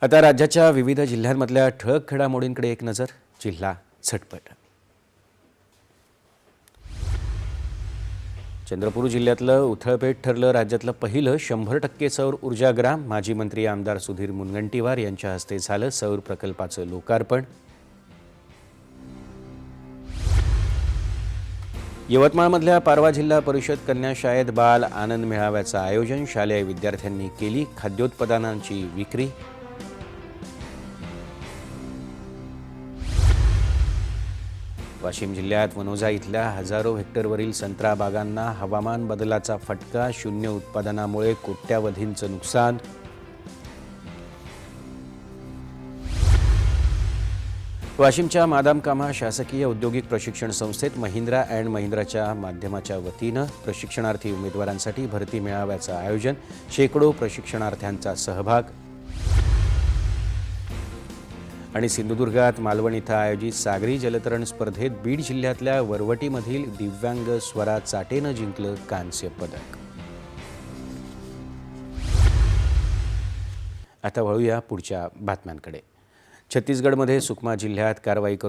आता राज्याच्या विविध जिल्ह्यांमधल्या ठळक घडामोडींकडे एक नजर. जिल्हा झटपट. चंद्रपूर जिल्ह्यातलं उथळपेठ ठरलं राज्यातलं पहिलं 100% सौर ऊर्जा ग्राम. माजी मंत्री आमदार सुधीर मुनगंटीवार यांच्या हस्ते झालं सौर प्रकल्पाचं लोकार्पण. यवतमाळमधल्या पारवा जिल्हा परिषद कन्या शाळेत बाल आनंद मेळाव्याचं आयोजन. शालेय विद्यार्थ्यांनी केली खाद्योत्पादनांची विक्री. वाशिम जिल्ह्यात वनोजा इथल्या हजारो हेक्टरवरील संत्रा बागांना हवामान बदलाचा फटका. शून्य उत्पादनामुळे कोट्यावधींचं नुकसान. वाशिमच्या मादामकामा शासकीय औद्योगिक प्रशिक्षण संस्थेत महिंद्रा अँड महिंद्राच्या माध्यमाच्या वतीनं प्रशिक्षणार्थी उमेदवारांसाठी भरती मेळाव्याचं आयोजन. शेकडो प्रशिक्षणार्थ्यांचा सहभाग. आणि सिंधुदुर्गात मालवण इथं आयोजित सागरी जलतरण स्पर्धेत बीड जिल्ह्यातल्या वरवटीमधील दिव्यांग स्वरा चाटेनं जिंकलं कांस्य पदक. आता वळूया पुढच्या बातम्यांकडे. छत्तीसगडमध्ये सुकमा जिल्ह्यात कारवाई करून